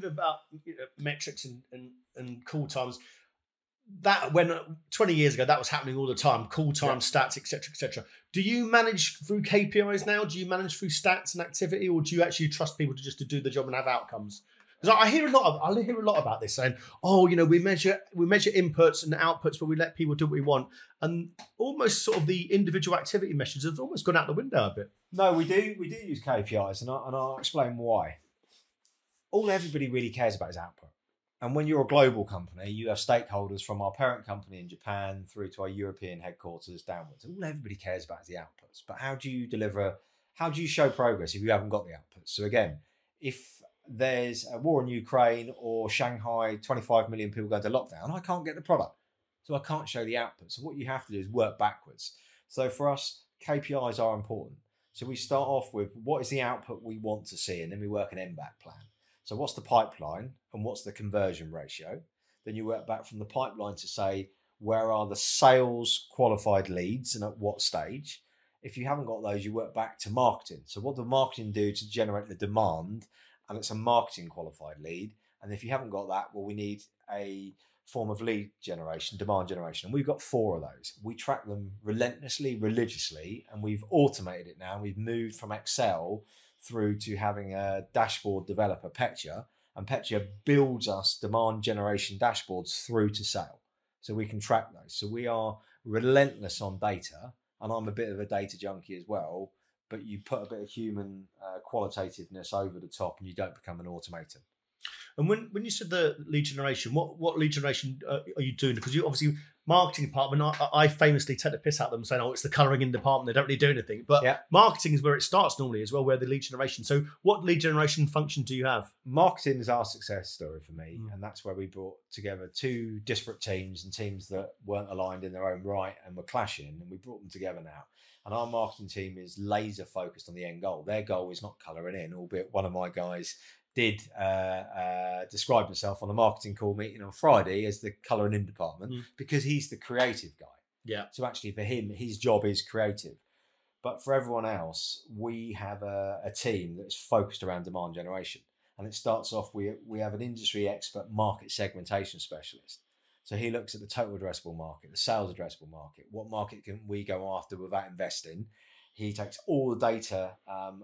talking about metrics and call times, that when 20 years ago that was happening all the time, call time, stats, etc. Do you manage through KPIs now? Do you manage through stats and activity, or do you actually trust people to do the job and have outcomes? Because I hear a lot about this saying, oh, we measure inputs and outputs, but we let people do what we want, and almost sort of the individual activity measures have almost gone out the window a bit. No, we do use KPIs, and I'll explain why. All everybody really cares about is output. And when you're a global company, you have stakeholders from our parent company in Japan through to our European headquarters downwards. All everybody cares about is the outputs. But how do you show progress if you haven't got the outputs? So again, if there's a war in Ukraine or Shanghai, 25 million people going to lockdown, I can't get the product. So I can't show the output. So what you have to do is work backwards. So for us, KPIs are important. So we start off with what is the output we want to see, and then we work an end-back plan. So what's the pipeline and what's the conversion ratio? Then you work back from the pipeline to say, where are the sales qualified leads and at what stage? If you haven't got those, you work back to marketing. So what do marketing do to generate the demand? And it's a marketing qualified lead. And if you haven't got that, well, we need a form of lead generation, demand generation. And we've got 4 of those. We track them relentlessly, religiously, and we've automated it now. We've moved from Excel through to having a dashboard developer, Petya, and Petya builds us demand generation dashboards through to sale. So we can track those. So we are relentless on data, and I'm a bit of a data junkie as well, but you put a bit of human qualitativeness over the top and you don't become an automaton. And when you said the lead generation, what lead generation are you doing? Because you obviously marketing department, I famously take the piss out of them saying, oh, it's the colouring in department, they don't really do anything. But marketing is where it starts normally as well, where the lead generation. So what lead generation function do you have? Marketing is our success story for me. And that's where we brought together 2 disparate teams and teams that weren't aligned in their own right and were clashing. And we brought them together now. And our marketing team is laser focused on the end goal. Their goal is not colouring in, albeit one of my guys did describe himself on the marketing call meeting on Friday as the colouring in department because he's the creative guy. Yeah. So actually for him, his job is creative. But for everyone else, we have a team that's focused around demand generation. And it starts off, we have an industry expert market segmentation specialist. So he looks at the total addressable market, the sales addressable market. What market can we go after without investing? He takes all the data,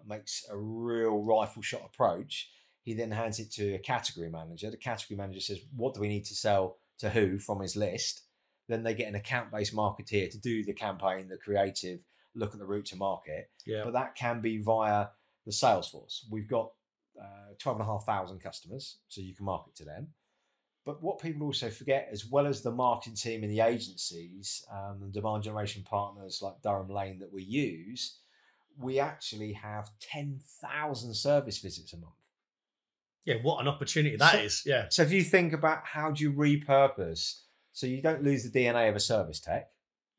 makes a real rifle shot approach. He then hands it to a category manager. The category manager says, what do we need to sell to who from his list? Then they get an account-based marketeer to do the campaign, the creative, look at the route to market. Yeah. But that can be via the sales force. We've got 12,500 customers, so you can market to them. But what people also forget, as well as the marketing team and the agencies, the demand generation partners like Durham Lane that we use, we actually have 10,000 service visits a month. Yeah, what an opportunity that is. Yeah. So if you think about how do you repurpose, so you don't lose the DNA of a service tech,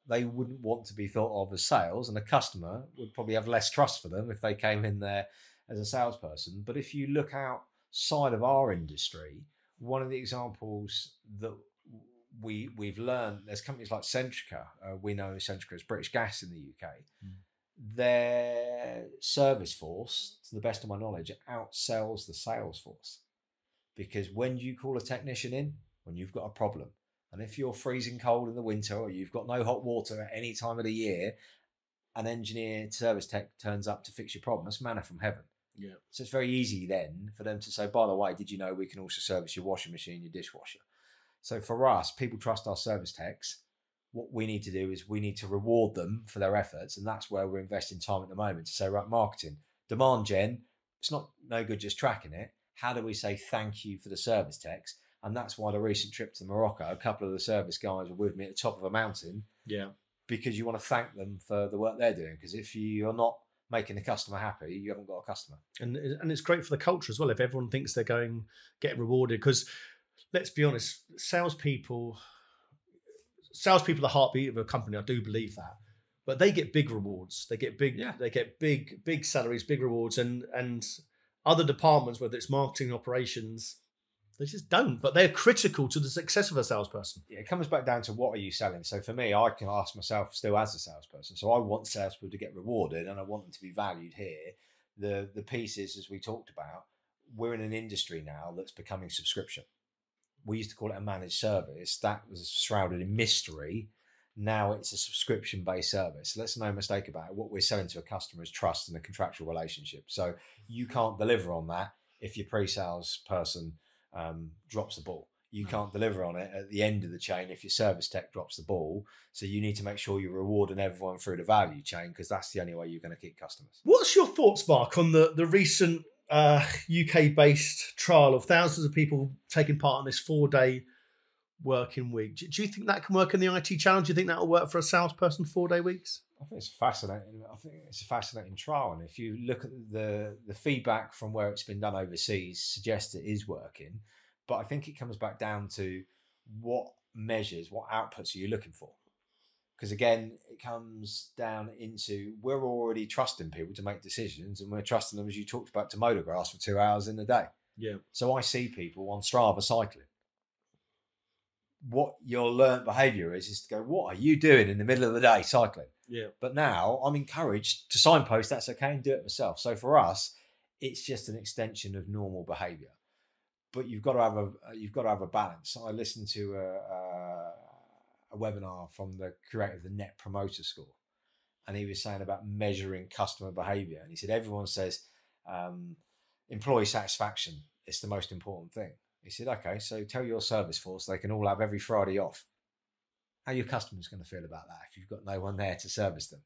they wouldn't want to be thought of as sales, and a customer would probably have less trust for them if they came in there as a salesperson. But if you look outside of our industry, one of the examples that we've learned, there's companies like Centrica. We know Centrica as British Gas in the UK. Their service force, to the best of my knowledge, outsells the sales force. Because when you call a technician in, when you've got a problem, and if you're freezing cold in the winter or you've got no hot water at any time of the year, an engineer service tech turns up to fix your problem. It's manna from heaven. Yeah. So it's very easy then for them to say, by the way, did you know we can also service your washing machine, your dishwasher? So for us, people trust our service techs. What we need to do is we need to reward them for their efforts. And that's where we're investing time at the moment to say, right, marketing, demand gen, it's not no good just tracking it. How do we say thank you for the service techs? And that's why the recent trip to Morocco, a couple of the service guys were with me at the top of a mountain. Yeah. Because you want to thank them for the work they're doing. Because if you're not making the customer happy, you haven't got a customer. And it's great for the culture as well if everyone thinks they're getting rewarded. Because let's be honest, salespeople are the heartbeat of a company. I do believe that, but they get big rewards. They get big salaries, big rewards, and other departments, whether it's marketing, operations, they just don't. But they're critical to the success of a salesperson. Yeah, it comes back down to what are you selling. So for me, I can ask myself still as a salesperson. So I want salespeople to get rewarded, and I want them to be valued here. The pieces, as we talked about, we're in an industry now that's becoming subscription. We used to call it a managed service. That was shrouded in mystery. Now it's a subscription-based service. Let's no mistake about it. What we're selling to a customer is trust and a contractual relationship. So you can't deliver on that if your pre-sales person drops the ball. You can't deliver on it at the end of the chain if your service tech drops the ball. So you need to make sure you're rewarding everyone through the value chain, because that's the only way you're going to keep customers. What's your thoughts, Mark, on the recent UK-based trial of thousands of people taking part in this 4-day working week? Do you think that can work in the IT challenge? Do you think that will work for a salesperson, 4-day weeks? I think it's fascinating. I think it's a fascinating trial, and if you look at the feedback from where it's been done overseas, suggests it is working. But I think it comes back down to what measures, what outputs are you looking for? Because again, it comes down into, we're already trusting people to make decisions, and we're trusting them, as you talked about, to motor grass for 2 hours in the day. Yeah. So I see people on Strava cycling. What your learned behaviour is to go, what are you doing in the middle of the day cycling? Yeah. But now I'm encouraged to signpost that's okay and do it myself. So for us, it's just an extension of normal behaviour. But you've got to have a balance. I listened to a webinar from the creator of the Net Promoter Score, and he was saying about measuring customer behaviour. And he said everyone says employee satisfaction is the most important thing. He said, okay, so tell your service force they can all have every Friday off. How are your customers going to feel about that if you've got no one there to service them?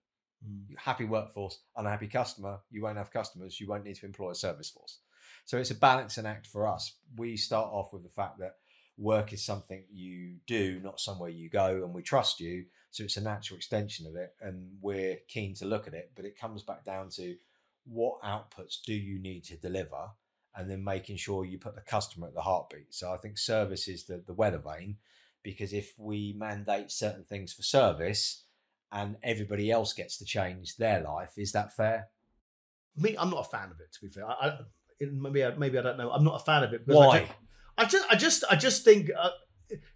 Happy workforce, unhappy customer, you won't have customers, you won't need to employ a service force. So it's a balancing act for us. We start off with the fact that work is something you do, not somewhere you go, and we trust you. So it's a natural extension of it, and we're keen to look at it. But it comes back down to what outputs do you need to deliver, and then making sure you put the customer at the heartbeat. So I think service is the weather vane, because if we mandate certain things for service and everybody else gets to change their life, is that fair? Me, I'm not a fan of it, to be fair. Maybe I don't know. I'm not a fan of it. Why? I just think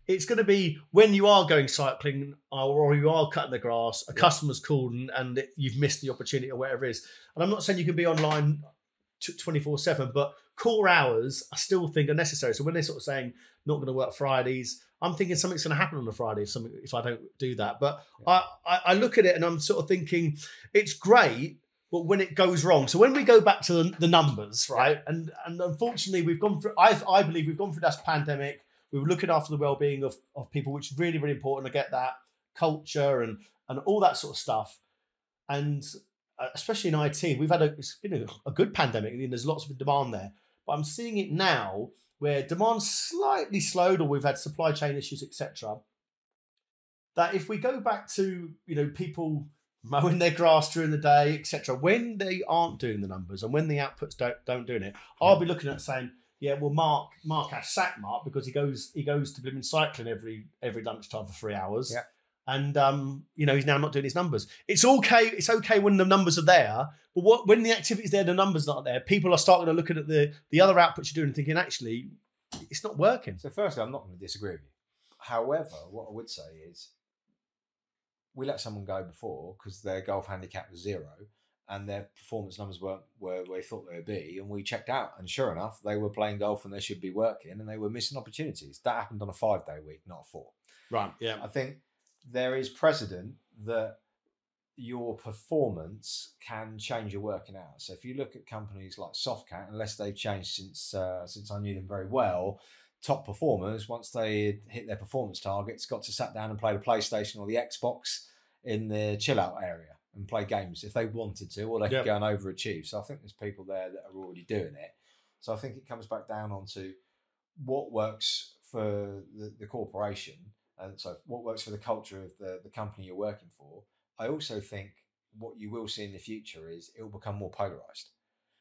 it's going to be when you are going cycling or you are cutting the grass, a customer's called and you've missed the opportunity or whatever it is. And I'm not saying you can be online 24/7, but core hours I still think are necessary. So when they're sort of saying not going to work Fridays, I'm thinking something's going to happen on a Friday if I don't do that. But I look at it and I'm sort of thinking it's great, but when it goes wrong. So when we go back to the numbers, right? And unfortunately, we've gone through, I believe we've gone through this pandemic. We were looking after the well-being of people, which is really, really important. I get that. Culture and all that sort of stuff. And especially in IT, it's been a good pandemic. I mean, there's lots of demand there. But I'm seeing it now where demand's slightly slowed, or we've had supply chain issues, etc. That if we go back to, people mowing their grass during the day, etc., when they aren't doing the numbers and when the outputs don't doing it, I'll be looking at saying, yeah, well, Mark has sacked Mark because he goes to blooming cycling every lunchtime for 3 hours. Yeah. And he's now not doing his numbers. It's okay when the numbers are there, but when the activity's there, the numbers not there, people are starting to look at the other outputs you're doing and thinking, actually, it's not working. So firstly, I'm not going to disagree with you. However, what I would say is we let someone go before because their golf handicap was 0 and their performance numbers weren't where we thought they would be, and we checked out, and sure enough, they were playing golf and they should be working, and they were missing opportunities. That happened on a 5-day week, not a 4. Right, yeah. I think there is precedent that your performance can change your working hours. So if you look at companies like Softcat, unless they've changed since I knew them very well, top performers, once they hit their performance targets, got to sat down and play the PlayStation or the Xbox in the chill out area and play games if they wanted to, or they could go and overachieve. So I think there's people there that are already doing it. So I think it comes back down onto what works for the corporation, and so what works for the culture of the company you're working for. I also think what you will see in the future is it will become more polarized.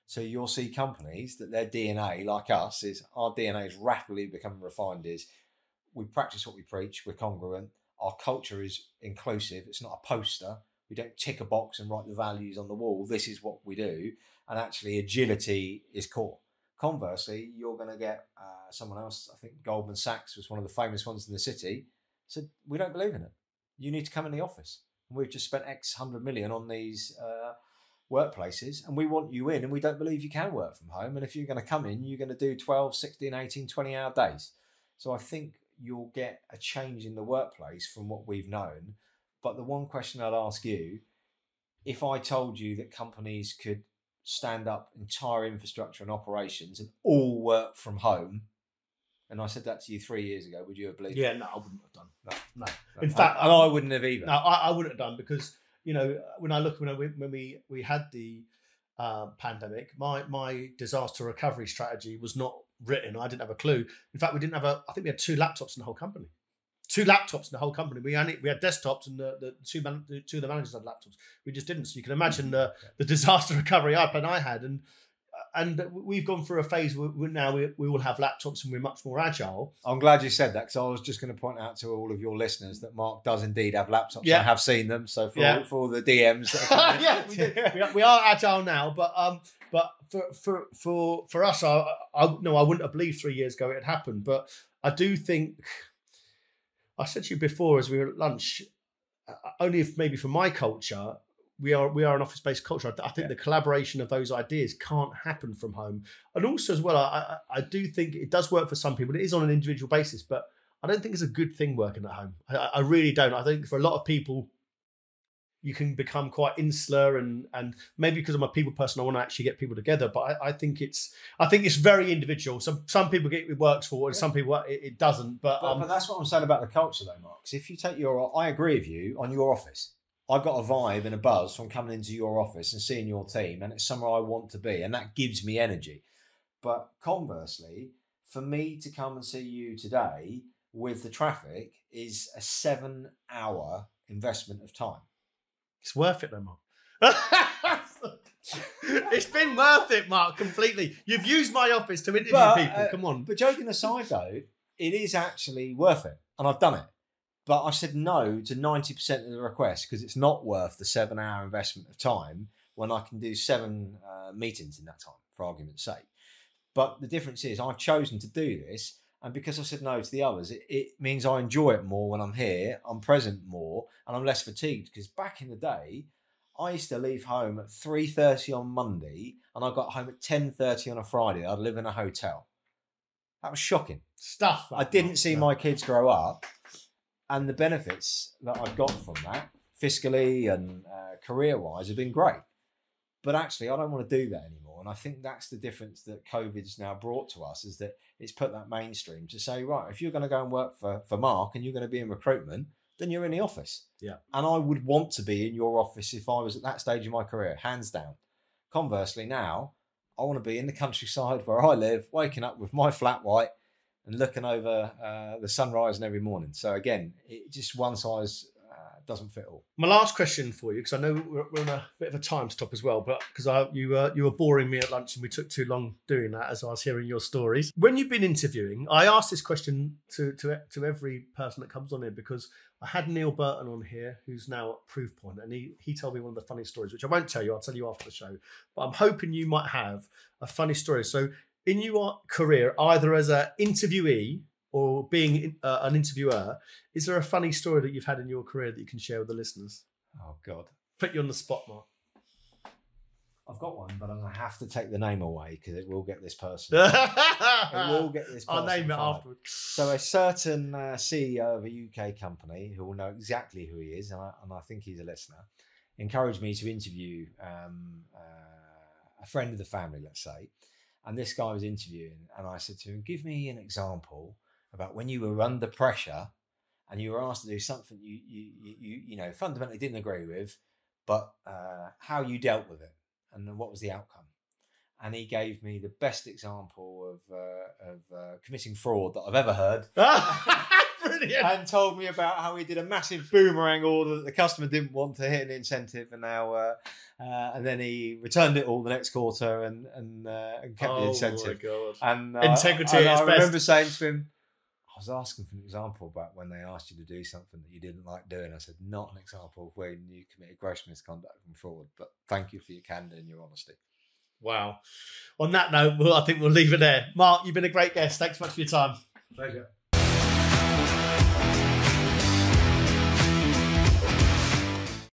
So you'll see companies that their DNA, like us, is our DNA is rapidly becoming refined. Is we practice what we preach, we're congruent, our culture is inclusive, it's not a poster, we don't tick a box and write the values on the wall, this is what we do, and actually agility is core. Conversely, you're going to get someone else, I think Goldman Sachs was one of the famous ones in the city, said, we don't believe in it. You need to come in the office. And we've just spent X 100 million on these workplaces, and we want you in, and we don't believe you can work from home. And if you're going to come in, you're going to do 12, 16, 18, 20-hour days. So I think you'll get a change in the workplace from what we've known. But the one question I'd ask you, if I told you that companies could stand up entire infrastructure and operations and all work from home, and I said that to you 3 years ago, would you have believed? Yeah, no, I wouldn't have done. No. No. In fact, I wouldn't have either. No, I wouldn't have done, because when I look when we had the pandemic, my disaster recovery strategy was not written. I didn't have a clue. In fact, we didn't have I think we had 2 laptops in the whole company. 2 laptops in the whole company. We had desktops, and the two of the managers had laptops. We just didn't. So you can imagine the disaster recovery plan I had, and we've gone through a phase where now we all have laptops and we're much more agile. I'm glad you said that, because I was just going to point out to all of your listeners that Mark does indeed have laptops. Yeah. I have seen them. So for all the DMs, that yeah, we are agile now. But for us, I wouldn't have believed 3 years ago it had happened. But I do think, I said to you before as we were at lunch, only if maybe for my culture, we are an office-based culture. I think the collaboration of those ideas can't happen from home. And also as well, I do think it does work for some people. It is on an individual basis, but I don't think it's a good thing working at home. I really don't. I think for a lot of people, you can become quite insular, and maybe because I'm a people person, I want to actually get people together. But I think it's very individual. Some people it works for, and some people it doesn't. But that's what I'm saying about the culture, though, Mark. Because if you take I agree with you on your office. I got a vibe and a buzz from coming into your office and seeing your team, and it's somewhere I want to be, and that gives me energy. But conversely, for me to come and see you today with the traffic is a 7-hour investment of time. It's worth it, though, Mark. It's been worth it, Mark, completely. You've used my office to interview people. Come on. But joking aside, though, it is actually worth it, and I've done it. But I said no to 90% of the requests because it's not worth the 7-hour investment of time when I can do 7 meetings in that time, for argument's sake. But the difference is I've chosen to do this, and because I said no to the others, it means I enjoy it more when I'm here, I'm present more, and I'm less fatigued. Because back in the day, I used to leave home at 3:30 on Monday, and I got home at 10:30 on a Friday. I'd live in a hotel. That was shocking. Stuff. I didn't see my kids grow up. And the benefits that I've got from that, fiscally and career-wise, have been great. But actually, I don't want to do that anymore. And I think that's the difference that COVID's now brought to us, is that it's put that mainstream to say, right, if you're going to go and work for Mark and you're going to be in recruitment, then you're in the office. Yeah. And I would want to be in your office if I was at that stage of my career, hands down. Conversely, now, I want to be in the countryside where I live, waking up with my flat white, and looking over the sun rising every morning. So again, it just one size doesn't fit all. My last question for you, because I know we're on a bit of a time stop as well, but because you were boring me at lunch and we took too long doing that as I was hearing your stories. When you've been interviewing, I ask this question to every person that comes on here, because I had Neil Burton on here, who's now at Proofpoint, and he told me one of the funny stories, which I won't tell you. I'll tell you after the show. But I'm hoping you might have a funny story. So in your career, either as an interviewee or being an interviewer, is there a funny story that you've had in your career that you can share with the listeners? Oh, God. Put you on the spot, Mark. I've got one, but I'm going to have to take the name away because it will get this person. It will get this person. I'll name it afterwards. So a certain CEO of a UK company, who will know exactly who he is, and I think he's a listener, encouraged me to interview a friend of the family, let's say. And this guy was interviewing, and I said to him, give me an example about when you were under pressure and you were asked to do something you know fundamentally didn't agree with, but how you dealt with it and what was the outcome. And he gave me the best example of committing fraud that I've ever heard. Brilliant. And told me about how he did a massive boomerang order that the customer didn't want to hit an incentive, and now and then he returned it all the next quarter and kept the incentive. Oh my God! And integrity. I remember saying to him, I was asking for an example about when they asked you to do something that you didn't like doing. I said, not an example of when you committed gross misconduct and fraud, but thank you for your candor and your honesty. Wow. On that note, I think we'll leave it there. Mark, you've been a great guest. Thanks so much for your time. Pleasure.